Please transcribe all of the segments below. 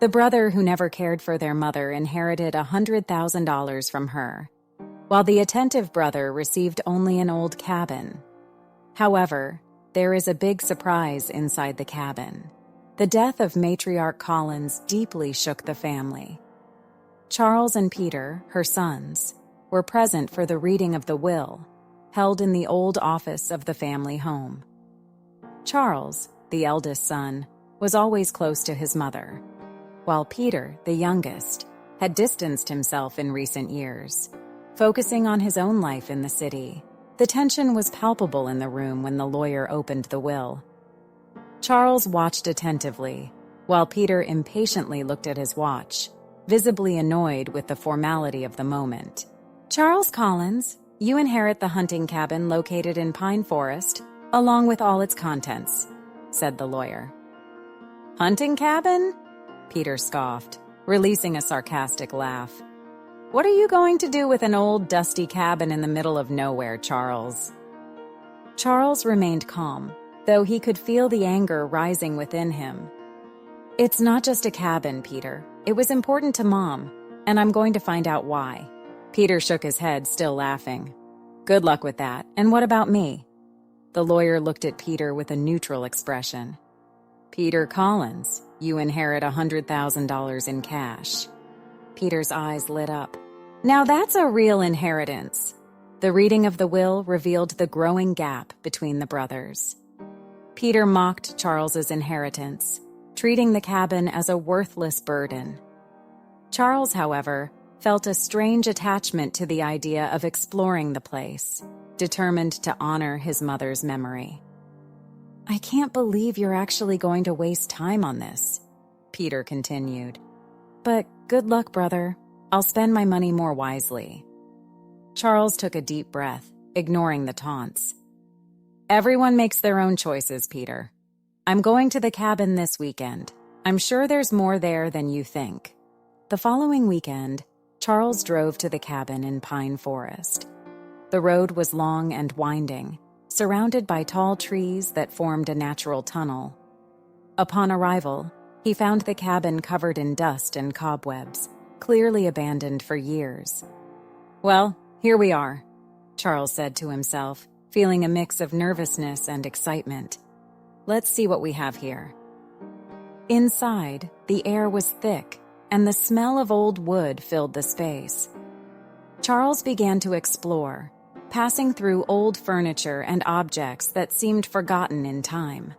The brother who never cared for their mother inherited $100,000 from her, while the attentive brother received only an old cabin. However, there is a big surprise inside the cabin. The death of matriarch Collins deeply shook the family. Charles and Peter, her sons, were present for the reading of the will, held in the old office of the family home. Charles, the eldest son, was always close to his mother, while Peter, the youngest, had distanced himself in recent years, focusing on his own life in the city. The tension was palpable in the room when the lawyer opened the will. Charles watched attentively, while Peter impatiently looked at his watch, visibly annoyed with the formality of the moment. "Charles Collins, you inherit the hunting cabin located in Pine Forest, along with all its contents," said the lawyer. "Hunting cabin?" Peter scoffed, releasing a sarcastic laugh. "What are you going to do with an old, dusty cabin in the middle of nowhere, Charles?" Charles remained calm, though he could feel the anger rising within him. "It's not just a cabin, Peter. It was important to Mom, and I'm going to find out why." Peter shook his head, still laughing. "Good luck with that. And what about me?" The lawyer looked at Peter with a neutral expression. "Peter Collins, you inherit $100,000 in cash." Peter's eyes lit up. "Now that's a real inheritance." The reading of the will revealed the growing gap between the brothers. Peter mocked Charles's inheritance, treating the cabin as a worthless burden. Charles, however, felt a strange attachment to the idea of exploring the place, determined to honor his mother's memory. "I can't believe you're actually going to waste time on this," Peter continued. "But good luck, brother. I'll spend my money more wisely." Charles took a deep breath, ignoring the taunts. "Everyone makes their own choices, Peter. I'm going to the cabin this weekend. I'm sure there's more there than you think." The following weekend, Charles drove to the cabin in Pine Forest. The road was long and winding, surrounded by tall trees that formed a natural tunnel. Upon arrival, he found the cabin covered in dust and cobwebs, clearly abandoned for years. "Well, here we are," Charles said to himself, feeling a mix of nervousness and excitement. "Let's see what we have here." Inside, the air was thick, and the smell of old wood filled the space. Charles began to explore, passing through old furniture and objects that seemed forgotten in time.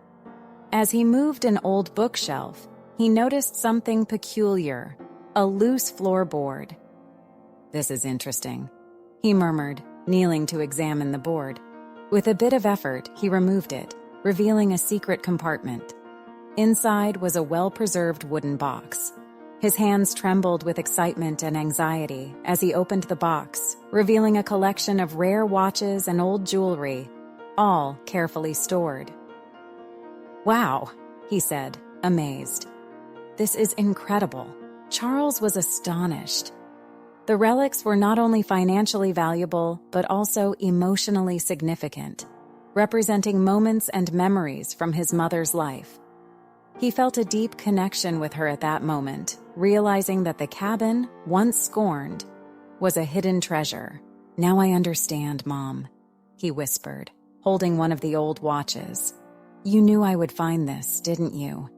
As he moved an old bookshelf, he noticed something peculiar, a loose floorboard. "This is interesting," he murmured, kneeling to examine the board. With a bit of effort, he removed it, revealing a secret compartment. Inside was a well-preserved wooden box. His hands trembled with excitement and anxiety as he opened the box, revealing a collection of rare watches and old jewelry, all carefully stored. "Wow," he said, amazed. "This is incredible." Charles was astonished. The relics were not only financially valuable, but also emotionally significant, representing moments and memories from his mother's life. He felt a deep connection with her at that moment, realizing that the cabin, once scorned, was a hidden treasure. "Now I understand, Mom," he whispered, holding one of the old watches. "You knew I would find this, didn't you?"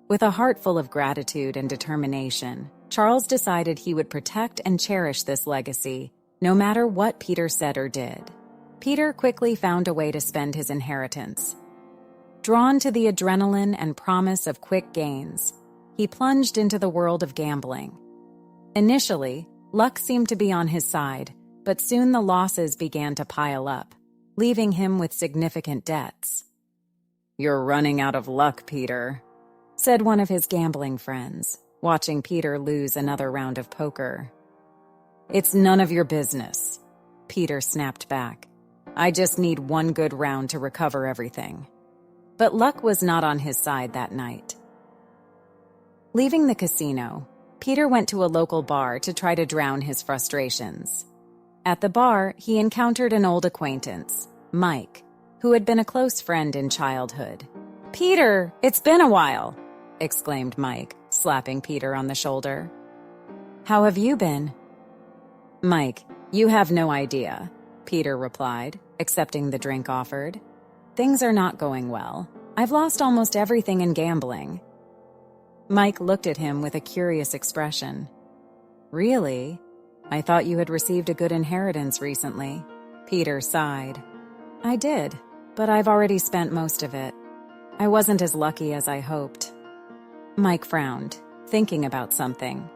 With a heart full of gratitude and determination, Charles decided he would protect and cherish this legacy, no matter what Peter said or did. Peter quickly found a way to spend his inheritance. Drawn to the adrenaline and promise of quick gains, he plunged into the world of gambling. Initially, luck seemed to be on his side, but soon the losses began to pile up, leaving him with significant debts. "You're running out of luck, Peter," said one of his gambling friends, watching Peter lose another round of poker. "It's none of your business," Peter snapped back. "I just need one good round to recover everything." But luck was not on his side that night. Leaving the casino, Peter went to a local bar to try to drown his frustrations. At the bar, he encountered an old acquaintance, Mike, who had been a close friend in childhood. "Peter, it's been a while," exclaimed Mike, slapping Peter on the shoulder. "How have you been?" "Mike, you have no idea," Peter replied, accepting the drink offered. "Things are not going well. I've lost almost everything in gambling." Mike looked at him with a curious expression. "Really? I thought you had received a good inheritance recently." Peter sighed. "I did, but I've already spent most of it. I wasn't as lucky as I hoped." Mike frowned, thinking about something.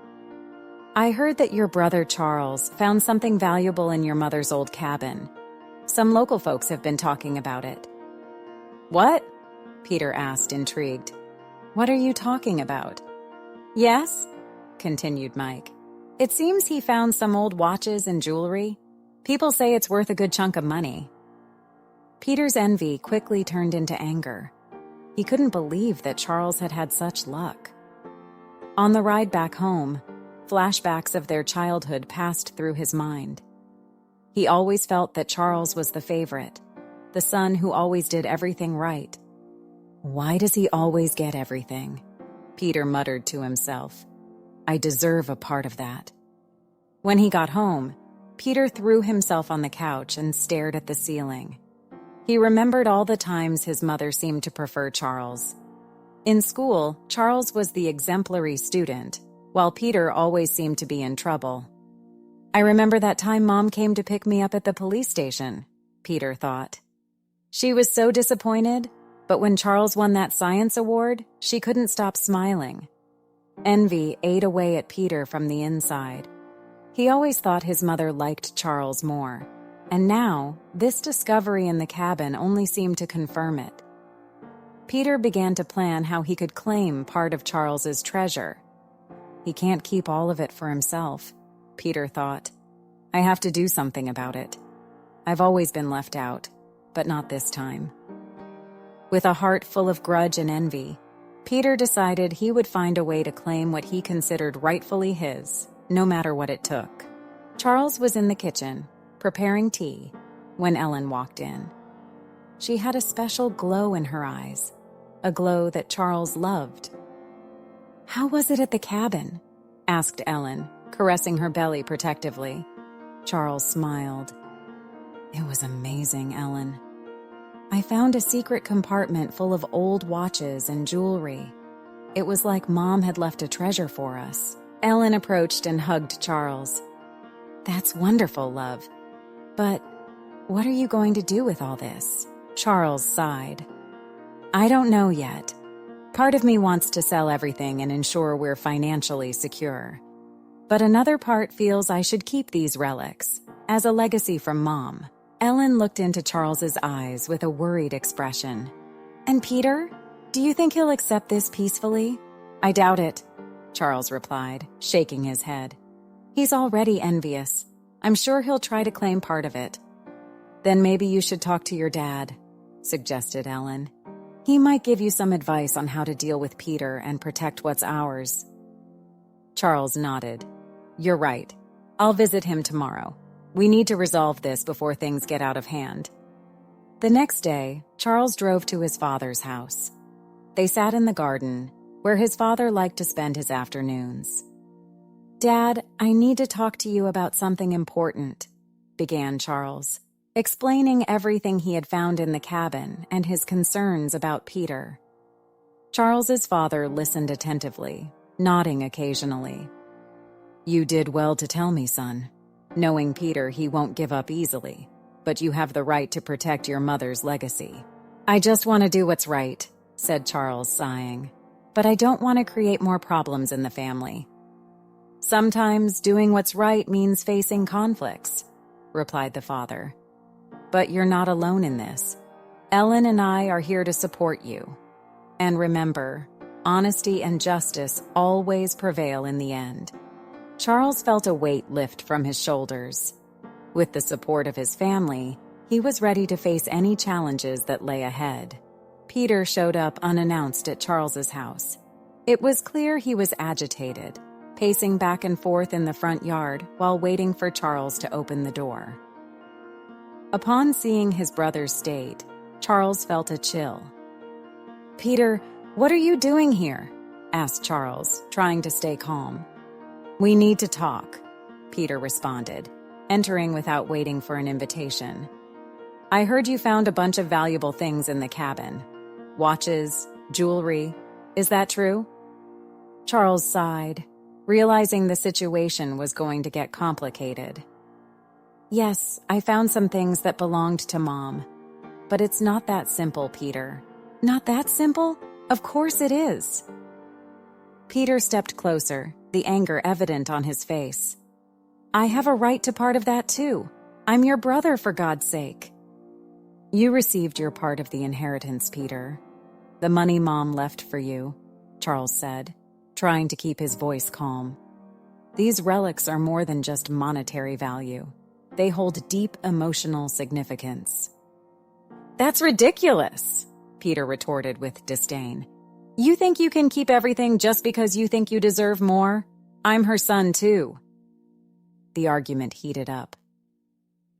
"I heard that your brother Charles found something valuable in your mother's old cabin. Some local folks have been talking about it." "What?" Peter asked, intrigued. "What are you talking about?" "Yes," continued Mike. "It seems he found some old watches and jewelry. People say it's worth a good chunk of money." Peter's envy quickly turned into anger. He couldn't believe that Charles had had such luck. On the ride back home, flashbacks of their childhood passed through his mind. He always felt that Charles was the favorite, the son who always did everything right. "Why does he always get everything?" Peter muttered to himself. "I deserve a part of that." When he got home, Peter threw himself on the couch and stared at the ceiling. He remembered all the times his mother seemed to prefer Charles. In school, Charles was the exemplary student, while Peter always seemed to be in trouble. "I remember that time Mom came to pick me up at the police station," Peter thought. She was so disappointed, but when Charles won that science award, she couldn't stop smiling. Envy ate away at Peter from the inside. He always thought his mother liked Charles more, and now this discovery in the cabin only seemed to confirm it. Peter began to plan how he could claim part of Charles's treasure. He can't keep all of it for himself, Peter thought. I have to do something about it. I've always been left out, but not this time. With a heart full of grudge and envy, Peter decided he would find a way to claim what he considered rightfully his, no matter what it took. Charles was in the kitchen, preparing tea, when Ellen walked in. She had a special glow in her eyes, a glow that Charles loved. "How was it at the cabin?" asked Ellen, caressing her belly protectively. Charles smiled. "It was amazing, Ellen. I found a secret compartment full of old watches and jewelry. It was like Mom had left a treasure for us." Ellen approached and hugged Charles. "That's wonderful, love. But what are you going to do with all this?" Charles sighed. "I don't know yet. Part of me wants to sell everything and ensure we're financially secure. But another part feels I should keep these relics as a legacy from Mom." Ellen looked into Charles's eyes with a worried expression. "And Peter? Do you think he'll accept this peacefully?" "I doubt it," Charles replied, shaking his head. "He's already envious. I'm sure he'll try to claim part of it." "Then maybe you should talk to your dad," suggested Ellen. "He might give you some advice on how to deal with Peter and protect what's ours." Charles nodded. "You're right. I'll visit him tomorrow. We need to resolve this before things get out of hand." The next day, Charles drove to his father's house. They sat in the garden, where his father liked to spend his afternoons. "Dad, I need to talk to you about something important," began Charles, explaining everything he had found in the cabin and his concerns about Peter. Charles's father listened attentively, nodding occasionally. "You did well to tell me, son. Knowing Peter, he won't give up easily, but you have the right to protect your mother's legacy." "I just want to do what's right," said Charles, sighing. "But I don't want to create more problems in the family." "Sometimes doing what's right means facing conflicts," replied the father. "But you're not alone in this. Ellen and I are here to support you. And remember, honesty and justice always prevail in the end." Charles felt a weight lift from his shoulders. With the support of his family, he was ready to face any challenges that lay ahead. Peter showed up unannounced at Charles's house. It was clear he was agitated, pacing back and forth in the front yard while waiting for Charles to open the door. Upon seeing his brother's state, Charles felt a chill. "Peter, what are you doing here?" asked Charles, trying to stay calm. "We need to talk," Peter responded, entering without waiting for an invitation. "I heard you found a bunch of valuable things in the cabin. Watches, jewelry. Is that true?" Charles sighed, realizing the situation was going to get complicated. "Yes, I found some things that belonged to Mom. But it's not that simple, Peter." "Not that simple? Of course it is." Peter stepped closer, the anger evident on his face. "I have a right to part of that too. I'm your brother, for God's sake." "You received your part of the inheritance, Peter. The money Mom left for you," Charles said, trying to keep his voice calm. "These relics are more than just monetary value. They hold deep emotional significance." "That's ridiculous," Peter retorted with disdain. "You think you can keep everything just because you think you deserve more? I'm her son, too." The argument heated up.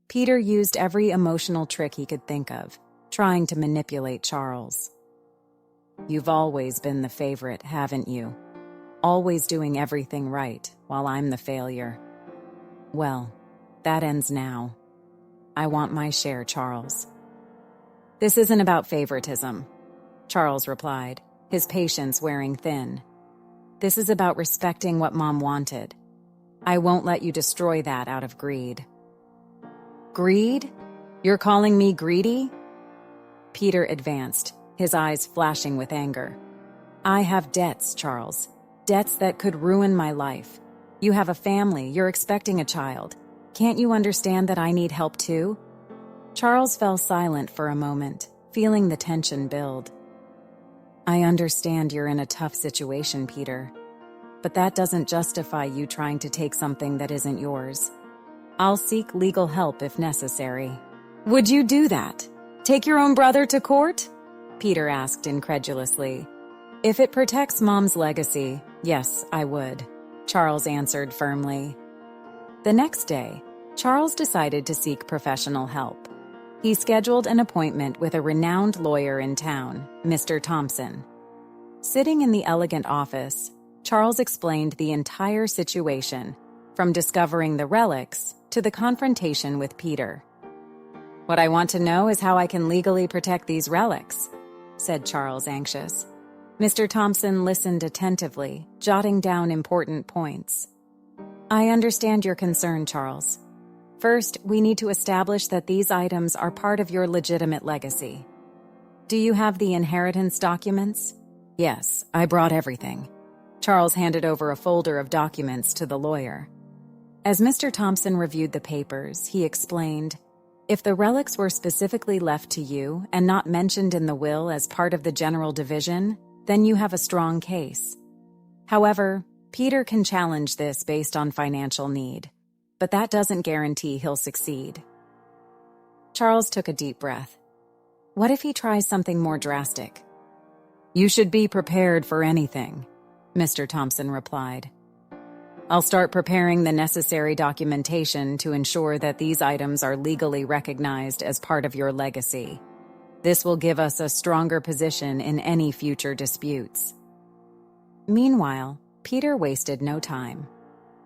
Peter used every emotional trick he could think of, trying to manipulate Charles. "You've always been the favorite, haven't you? Always doing everything right, while I'm the failure. Well, that ends now. I want my share, Charles." "This isn't about favoritism," Charles replied, his patience wearing thin. "This is about respecting what Mom wanted. I won't let you destroy that out of greed." "Greed? You're calling me greedy?" Peter advanced, his eyes flashing with anger. "I have debts, Charles. Debts that could ruin my life. You have a family, you're expecting a child. Can't you understand that I need help too?" Charles fell silent for a moment, feeling the tension build. "I understand you're in a tough situation, Peter. But that doesn't justify you trying to take something that isn't yours. I'll seek legal help if necessary." "Would you do that? Take your own brother to court?" Peter asked incredulously. "If it protects Mom's legacy, yes, I would," Charles answered firmly. The next day, Charles decided to seek professional help. He scheduled an appointment with a renowned lawyer in town, Mr. Thompson. Sitting in the elegant office, Charles explained the entire situation, from discovering the relics to the confrontation with Peter. "What I want to know is how I can legally protect these relics," said Charles, anxious. Mr. Thompson listened attentively, jotting down important points. "I understand your concern, Charles. First, we need to establish that these items are part of your legitimate legacy. Do you have the inheritance documents?" "Yes, I brought everything." Charles handed over a folder of documents to the lawyer. As Mr. Thompson reviewed the papers, he explained, "If the relics were specifically left to you and not mentioned in the will as part of the general division, then you have a strong case. However, Peter can challenge this based on financial need, but that doesn't guarantee he'll succeed." Charles took a deep breath. What if he tries something more drastic? "You should be prepared for anything," Mr. Thompson replied. "I'll start preparing the necessary documentation to ensure that these items are legally recognized as part of your legacy. This will give us a stronger position in any future disputes." Meanwhile, Peter wasted no time.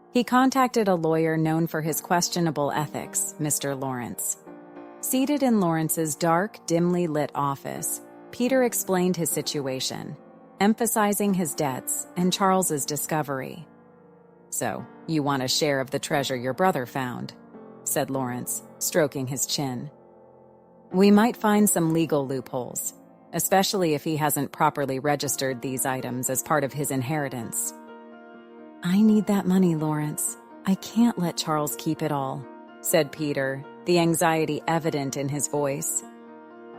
He contacted a lawyer known for his questionable ethics, Mr. Lawrence. Seated in Lawrence's dark, dimly lit office, Peter explained his situation, emphasizing his debts and Charles's discovery. "So, you want a share of the treasure your brother found," said Lawrence, stroking his chin. "We might find some legal loopholes, especially if he hasn't properly registered these items as part of his inheritance." "I need that money, Lawrence. I can't let Charles keep it all," said Peter, the anxiety evident in his voice.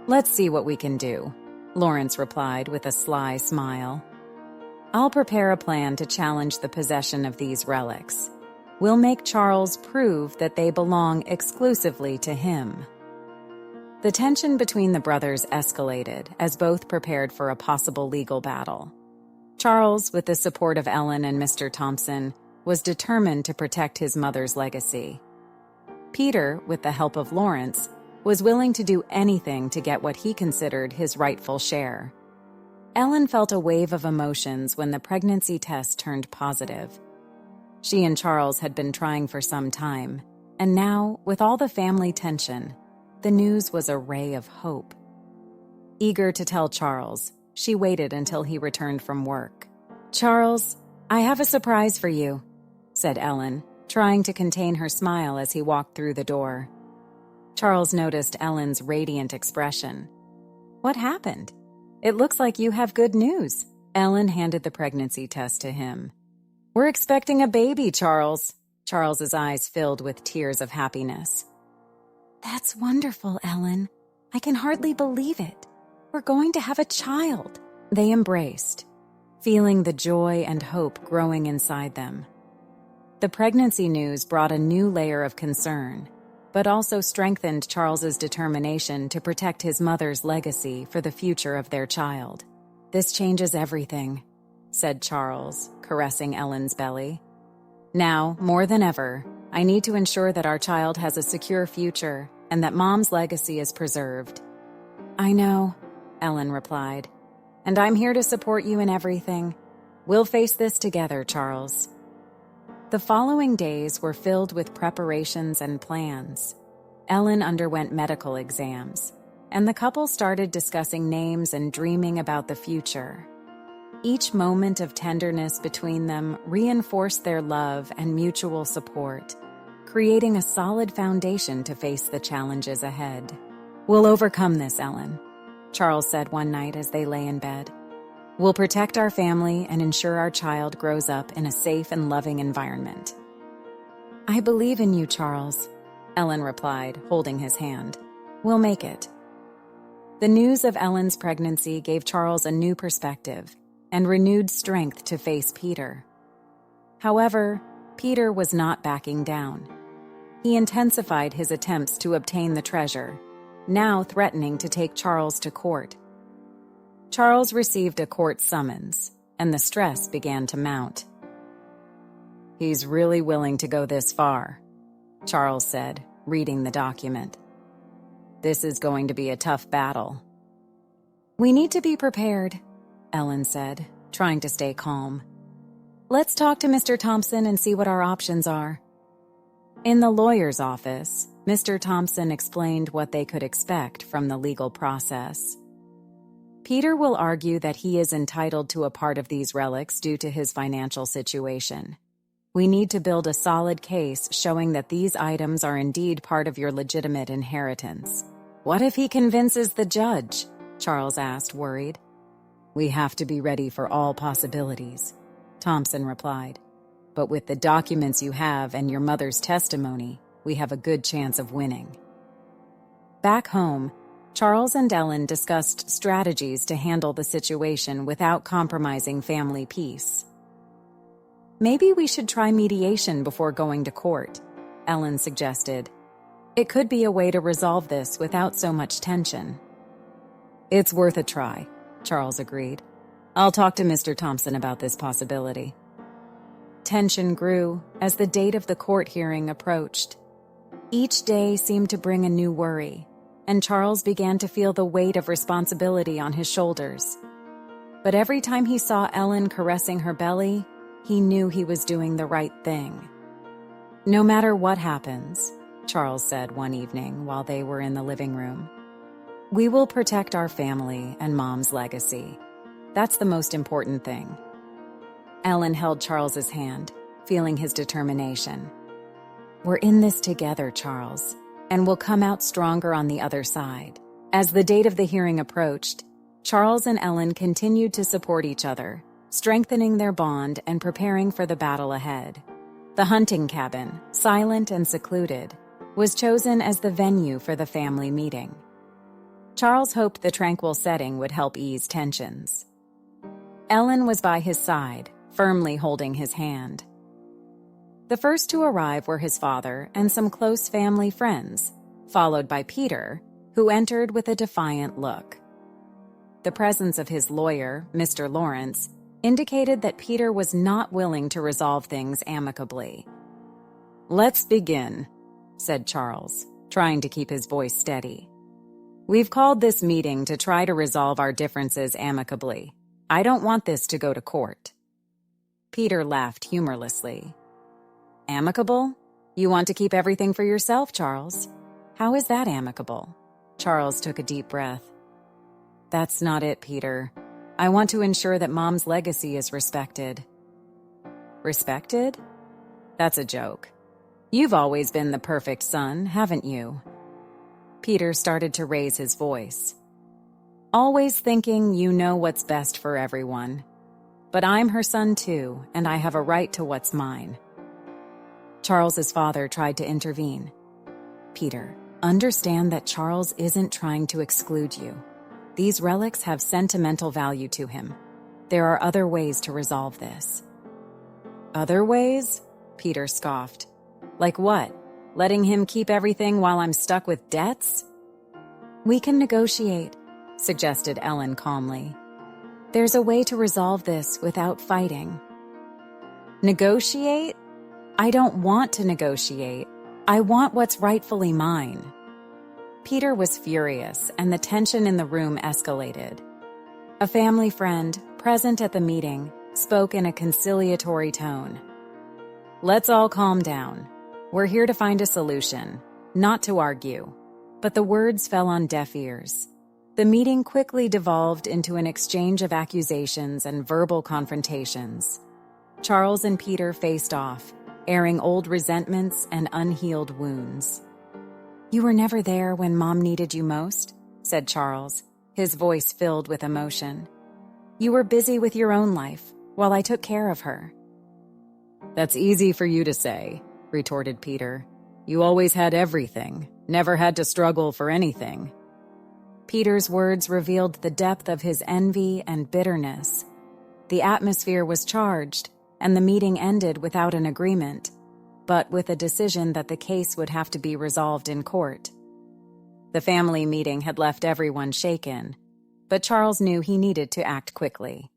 "Let's see what we can do," Lawrence replied with a sly smile. "I'll prepare a plan to challenge the possession of these relics. We'll make Charles prove that they belong exclusively to him." The tension between the brothers escalated as both prepared for a possible legal battle. Charles, with the support of Ellen and Mr. Thompson, was determined to protect his mother's legacy. Peter, with the help of Lawrence, was willing to do anything to get what he considered his rightful share. Ellen felt a wave of emotions when the pregnancy test turned positive. She and Charles had been trying for some time, and now, with all the family tension, the news was a ray of hope. Eager to tell Charles, she waited until he returned from work. "Charles, I have a surprise for you," said Ellen, trying to contain her smile as he walked through the door. Charles noticed Ellen's radiant expression. "What happened? It looks like you have good news." Ellen handed the pregnancy test to him. "We're expecting a baby, Charles." Charles's eyes filled with tears of happiness. "That's wonderful, Ellen. I can hardly believe it. We're going to have a child." They embraced, feeling the joy and hope growing inside them. The pregnancy news brought a new layer of concern, but also strengthened Charles's determination to protect his mother's legacy for the future of their child. "This changes everything," said Charles, caressing Ellen's belly. "Now, more than ever, I need to ensure that our child has a secure future and that Mom's legacy is preserved." "I know," Ellen replied, "and I'm here to support you in everything. We'll face this together, Charles." The following days were filled with preparations and plans. Ellen underwent medical exams, and the couple started discussing names and dreaming about the future. Each moment of tenderness between them reinforced their love and mutual support, creating a solid foundation to face the challenges ahead. "We'll overcome this, Ellen," Charles said one night as they lay in bed. "We'll protect our family and ensure our child grows up in a safe and loving environment." "I believe in you, Charles," Ellen replied, holding his hand. "We'll make it." The news of Ellen's pregnancy gave Charles a new perspective and renewed strength to face Peter. However, Peter was not backing down. He intensified his attempts to obtain the treasure, now threatening to take Charles to court. Charles received a court summons, and the stress began to mount. "He's really willing to go this far," Charles said, reading the document. "This is going to be a tough battle." "We need to be prepared," Ellen said, trying to stay calm. "Let's talk to Mr. Thompson and see what our options are." In the lawyer's office, Mr. Thompson explained what they could expect from the legal process. "Peter will argue that he is entitled to a part of these relics due to his financial situation. We need to build a solid case showing that these items are indeed part of your legitimate inheritance." "What if he convinces the judge?" Charles asked, worried. "We have to be ready for all possibilities," Thompson replied. "But with the documents you have and your mother's testimony, we have a good chance of winning." Back home, Charles and Ellen discussed strategies to handle the situation without compromising family peace. "Maybe we should try mediation before going to court," Ellen suggested. "It could be a way to resolve this without so much tension." "It's worth a try," Charles agreed. "I'll talk to Mr. Thompson about this possibility." Tension grew as the date of the court hearing approached. Each day seemed to bring a new worry, and Charles began to feel the weight of responsibility on his shoulders. But every time he saw Ellen caressing her belly, he knew he was doing the right thing. "No matter what happens," Charles said one evening while they were in the living room, "we will protect our family and Mom's legacy. That's the most important thing." Ellen held Charles's hand, feeling his determination. "We're in this together, Charles, and we'll come out stronger on the other side." As the date of the hearing approached, Charles and Ellen continued to support each other, strengthening their bond and preparing for the battle ahead. The hunting cabin, silent and secluded, was chosen as the venue for the family meeting. Charles hoped the tranquil setting would help ease tensions. Ellen was by his side, firmly holding his hand. The first to arrive were his father and some close family friends, followed by Peter, who entered with a defiant look. The presence of his lawyer, Mr. Lawrence, indicated that Peter was not willing to resolve things amicably. "Let's begin," said Charles, trying to keep his voice steady. "We've called this meeting to try to resolve our differences amicably. I don't want this to go to court." Peter laughed humorlessly. "Amicable? You want to keep everything for yourself, Charles. How is that amicable?" Charles took a deep breath. "That's not it, Peter. I want to ensure that Mom's legacy is respected." "Respected? That's a joke. You've always been the perfect son, haven't you?" Peter started to raise his voice. "Always thinking you know what's best for everyone. But I'm her son too, and I have a right to what's mine." Charles's father tried to intervene. "Peter, understand that Charles isn't trying to exclude you. These relics have sentimental value to him. There are other ways to resolve this." "Other ways?" Peter scoffed. "Like what? Letting him keep everything while I'm stuck with debts?" "We can negotiate," suggested Ellen calmly. "There's a way to resolve this without fighting." "Negotiate? I don't want to negotiate. I want what's rightfully mine." Peter was furious, and the tension in the room escalated. A family friend, present at the meeting, spoke in a conciliatory tone. "Let's all calm down. We're here to find a solution, not to argue." But the words fell on deaf ears. The meeting quickly devolved into an exchange of accusations and verbal confrontations. Charles and Peter faced off, airing old resentments and unhealed wounds. "You were never there when Mom needed you most," said Charles, his voice filled with emotion. "You were busy with your own life, while I took care of her." "That's easy for you to say," retorted Peter. "You always had everything, never had to struggle for anything." Peter's words revealed the depth of his envy and bitterness. The atmosphere was charged, and the meeting ended without an agreement, but with a decision that the case would have to be resolved in court. The family meeting had left everyone shaken, but Charles knew he needed to act quickly.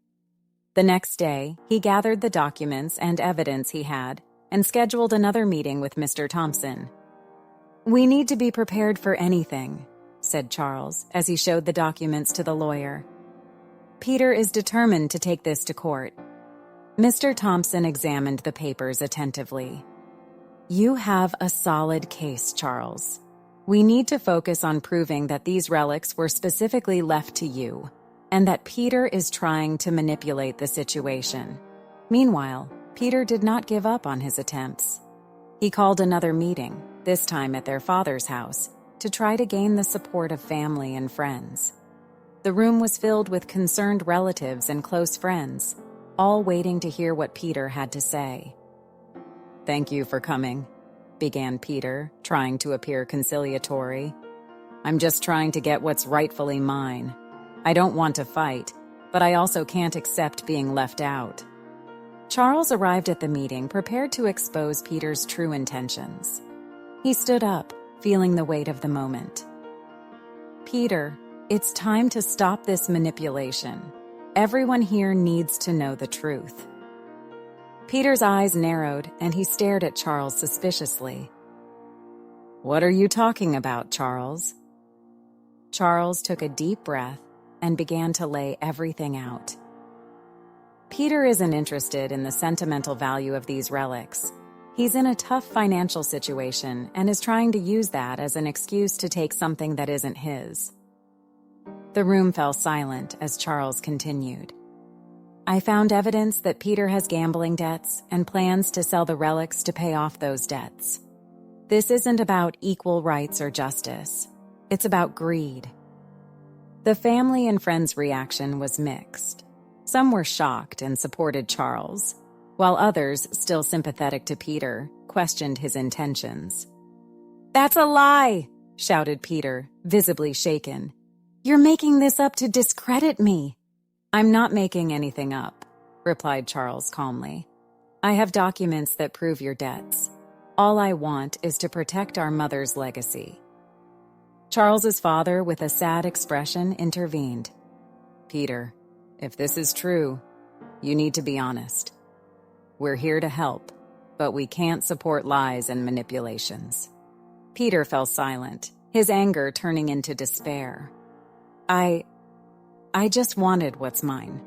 The next day, he gathered the documents and evidence he had and scheduled another meeting with Mr. Thompson. "We need to be prepared for anything," said Charles as he showed the documents to the lawyer. "Peter is determined to take this to court." Mr. Thompson examined the papers attentively. "You have a solid case, Charles. We need to focus on proving that these relics were specifically left to you, and that Peter is trying to manipulate the situation." Meanwhile, Peter did not give up on his attempts. He called another meeting, this time at their father's house, to try to gain the support of family and friends. The room was filled with concerned relatives and close friends, all waiting to hear what Peter had to say. "Thank you for coming," began Peter, trying to appear conciliatory. "I'm just trying to get what's rightfully mine. I don't want to fight, but I also can't accept being left out." Charles arrived at the meeting prepared to expose Peter's true intentions. He stood up, feeling the weight of the moment. "Peter, it's time to stop this manipulation. Everyone here needs to know the truth." Peter's eyes narrowed, and he stared at Charles suspiciously. "What are you talking about, Charles?" Charles took a deep breath and began to lay everything out. Peter isn't interested in the sentimental value of these relics. He's in a tough financial situation and is trying to use that as an excuse to take something that isn't his. The room fell silent as Charles continued. "I found evidence that Peter has gambling debts and plans to sell the relics to pay off those debts. This isn't about equal rights or justice. It's about greed." The family and friends' reaction was mixed. Some were shocked and supported Charles, while others, still sympathetic to Peter, questioned his intentions. "That's a lie!" shouted Peter, visibly shaken. "You're making this up to discredit me." "I'm not making anything up," replied Charles calmly. "I have documents that prove your debts. All I want is to protect our mother's legacy." Charles's father, with a sad expression, intervened. "Peter, if this is true, you need to be honest. We're here to help, but we can't support lies and manipulations." Peter fell silent, his anger turning into despair. I just wanted what's mine.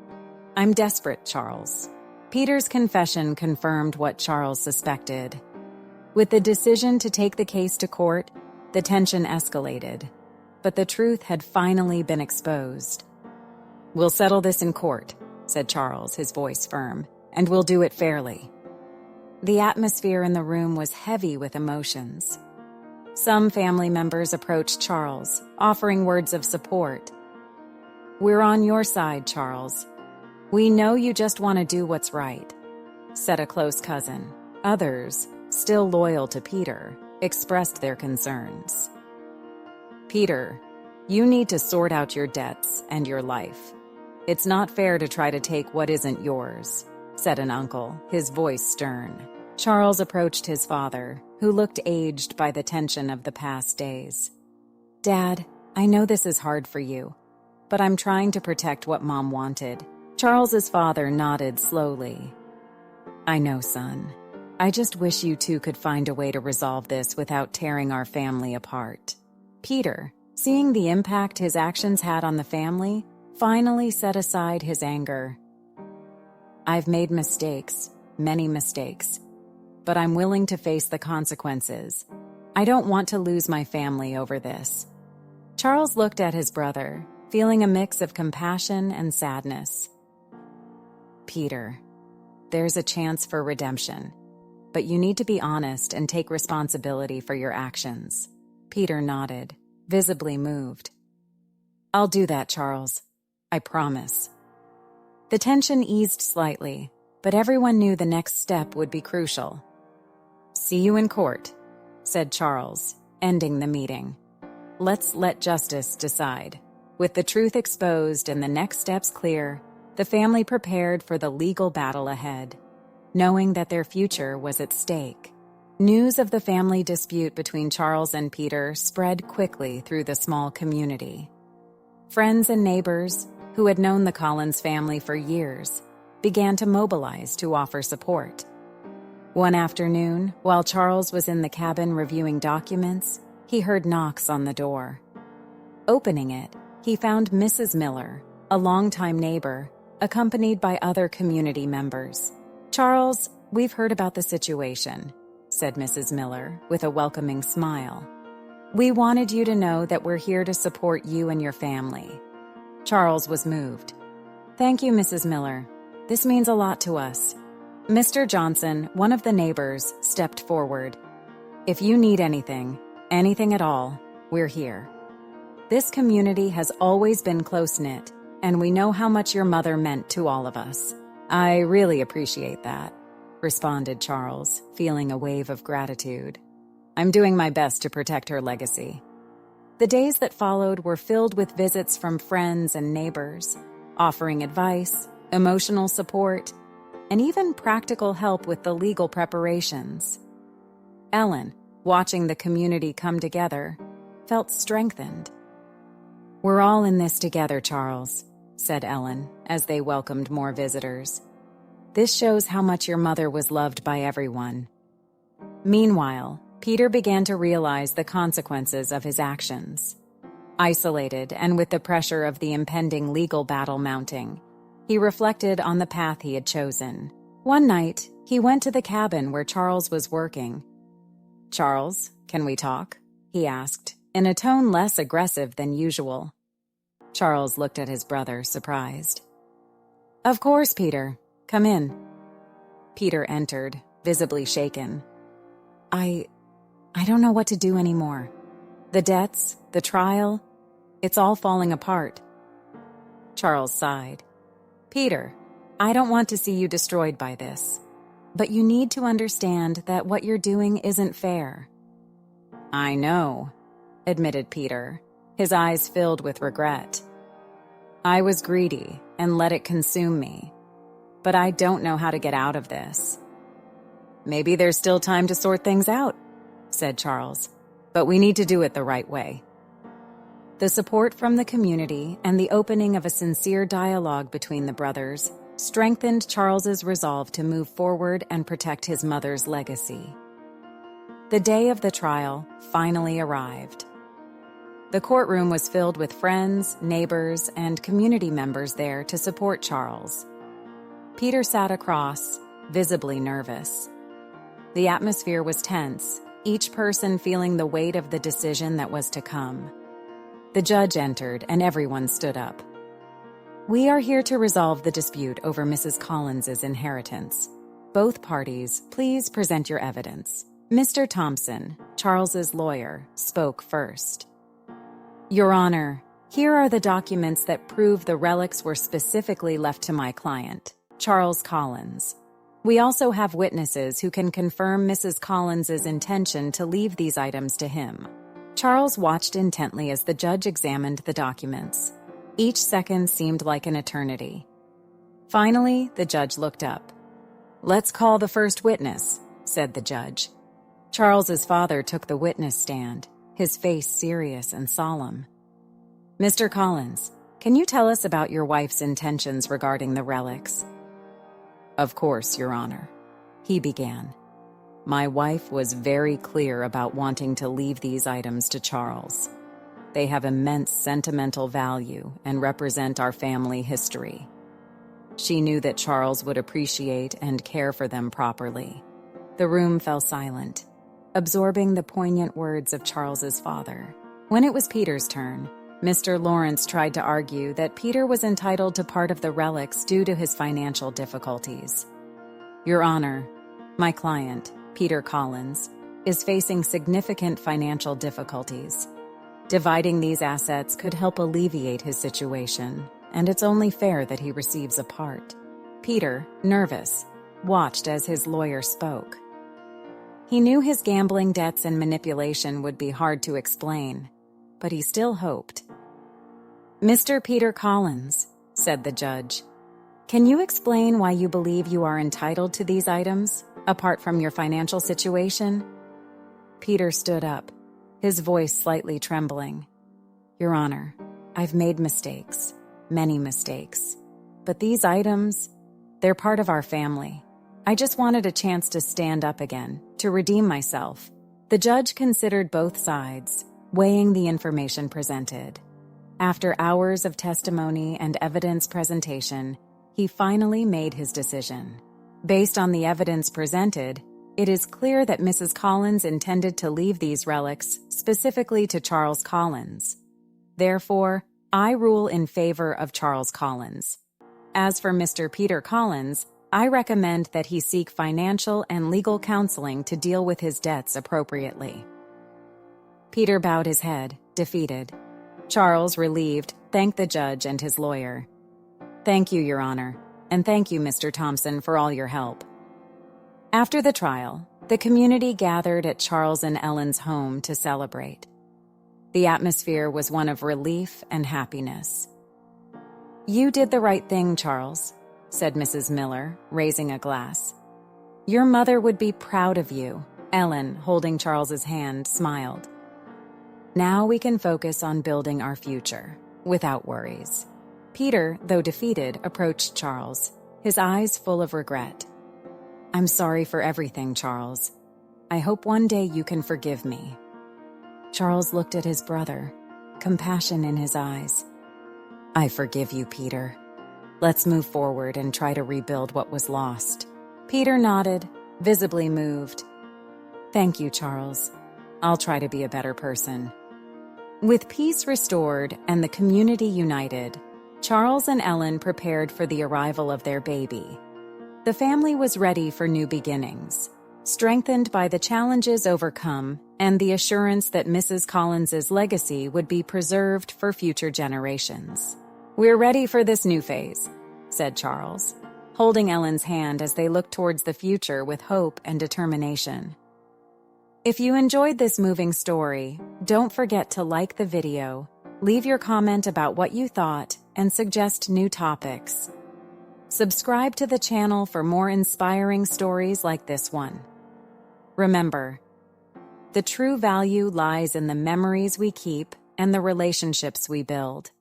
I'm desperate, Charles. Peter's confession confirmed what Charles suspected. With the decision to take the case to court, the tension escalated. But the truth had finally been exposed. "We'll settle this in court," said Charles, his voice firm, "and we'll do it fairly." The atmosphere in the room was heavy with emotions. Some family members approached Charles, offering words of support. "We're on your side, Charles. We know you just want to do what's right," said a close cousin. Others, still loyal to Peter, expressed their concerns. "Peter, you need to sort out your debts and your life. It's not fair to try to take what isn't yours," said an uncle, his voice stern. Charles approached his father, who looked aged by the tension of the past days. "Dad, I know this is hard for you, but I'm trying to protect what Mom wanted." Charles's father nodded slowly. "I know, son. I just wish you two could find a way to resolve this without tearing our family apart." Peter, seeing the impact his actions had on the family, finally set aside his anger. "I've made mistakes, many mistakes, but I'm willing to face the consequences. I don't want to lose my family over this." Charles looked at his brother, feeling a mix of compassion and sadness. "Peter, there's a chance for redemption, but you need to be honest and take responsibility for your actions." Peter nodded, visibly moved. "I'll do that, Charles. I promise." The tension eased slightly, but everyone knew the next step would be crucial. "See you in court," said Charles, ending the meeting. "Let's let justice decide." With the truth exposed and the next steps clear, the family prepared for the legal battle ahead, knowing that their future was at stake. News of the family dispute between Charles and Peter spread quickly through the small community. Friends and neighbors, who had known the Collins family for years, began to mobilize to offer support. One afternoon, while Charles was in the cabin reviewing documents, he heard knocks on the door. Opening it, he found Mrs. Miller, a longtime neighbor, accompanied by other community members. "Charles, we've heard about the situation," said Mrs. Miller with a welcoming smile. "We wanted you to know that we're here to support you and your family." Charles was moved. "Thank you, Mrs. Miller. This means a lot to us." Mr. Johnson, one of the neighbors, stepped forward. "If you need anything at all, we're here. This community has always been close-knit, and we know how much your mother meant to all of us." "I really appreciate that," responded Charles, feeling a wave of gratitude. "I'm doing my best to protect her legacy." The days that followed were filled with visits from friends and neighbors, offering advice, emotional support, and even practical help with the legal preparations. Ellen, watching the community come together, felt strengthened. "We're all in this together, Charles," said Ellen, as they welcomed more visitors. "This shows how much your mother was loved by everyone." Meanwhile, Peter began to realize the consequences of his actions. Isolated and with the pressure of the impending legal battle mounting, he reflected on the path he had chosen. One night, he went to the cabin where Charles was working. "Charles, can we talk?" he asked, in a tone less aggressive than usual. Charles looked at his brother, surprised. "Of course, Peter. Come in." Peter entered, visibly shaken. I don't know what to do anymore. The debts, the trial, it's all falling apart." Charles sighed. "Peter, I don't want to see you destroyed by this, but you need to understand that what you're doing isn't fair." "I know," admitted Peter, his eyes filled with regret. "I was greedy and let it consume me, but I don't know how to get out of this." "Maybe there's still time to sort things out," said Charles, "but we need to do it the right way." The support from the community and the opening of a sincere dialogue between the brothers strengthened Charles's resolve to move forward and protect his mother's legacy. The day of the trial finally arrived. The courtroom was filled with friends, neighbors, and community members there to support Charles. Peter sat across, visibly nervous. The atmosphere was tense, each person feeling the weight of the decision that was to come. The judge entered, and everyone stood up. "We are here to resolve the dispute over Mrs. Collins's inheritance. Both parties, please present your evidence." Mr. Thompson, Charles's lawyer, spoke first. "Your Honor, here are the documents that prove the relics were specifically left to my client, Charles Collins. We also have witnesses who can confirm Mrs. Collins's intention to leave these items to him." Charles watched intently as the judge examined the documents. Each second seemed like an eternity. Finally, the judge looked up. "Let's call the first witness," said the judge. Charles's father took the witness stand, his face serious and solemn. "Mr. Collins, can you tell us about your wife's intentions regarding the relics?" "Of course, Your Honor," he began. "My wife was very clear about wanting to leave these items to Charles. They have immense sentimental value and represent our family history. She knew that Charles would appreciate and care for them properly." The room fell silent, absorbing the poignant words of Charles's father. When it was Peter's turn, Mr. Lawrence tried to argue that Peter was entitled to part of the relics due to his financial difficulties. "Your Honor, my client, Peter Collins, is facing significant financial difficulties. Dividing these assets could help alleviate his situation, and it's only fair that he receives a part." Peter, nervous, watched as his lawyer spoke. He knew his gambling debts and manipulation would be hard to explain, but he still hoped. "Mr. Peter Collins," said the judge, "can you explain why you believe you are entitled to these items, apart from your financial situation?" Peter stood up, his voice slightly trembling. "Your Honor, I've made mistakes, many mistakes. But these items, they're part of our family. I just wanted a chance to stand up again, to redeem myself." The judge considered both sides, weighing the information presented. After hours of testimony and evidence presentation, he finally made his decision. Based on the evidence presented, it is clear that Mrs. Collins intended to leave these relics specifically to Charles Collins. Therefore, I rule in favor of Charles Collins. As for Mr. Peter Collins, I recommend that he seek financial and legal counseling to deal with his debts appropriately. Peter bowed his head, defeated. Charles, relieved, thanked the judge and his lawyer. "Thank you, Your Honor, and thank you, Mr. Thompson, for all your help." After the trial, the community gathered at Charles and Ellen's home to celebrate. The atmosphere was one of relief and happiness. "You did the right thing, Charles," said Mrs. Miller, raising a glass. "Your mother would be proud of you." Ellen, holding Charles's hand, smiled. "Now we can focus on building our future, without worries." Peter, though defeated, approached Charles, his eyes full of regret. "I'm sorry for everything, Charles. I hope one day you can forgive me." Charles looked at his brother, compassion in his eyes. "I forgive you, Peter. Let's move forward and try to rebuild what was lost." Peter nodded, visibly moved. "Thank you, Charles. I'll try to be a better person." With peace restored and the community united, Charles and Ellen prepared for the arrival of their baby. The family was ready for new beginnings, strengthened by the challenges overcome and the assurance that Mrs. Collins's legacy would be preserved for future generations. "We're ready for this new phase," said Charles, holding Ellen's hand as they looked towards the future with hope and determination. If you enjoyed this moving story, don't forget to like the video, leave your comment about what you thought, and suggest new topics. Subscribe to the channel for more inspiring stories like this one. Remember, the true value lies in the memories we keep and the relationships we build.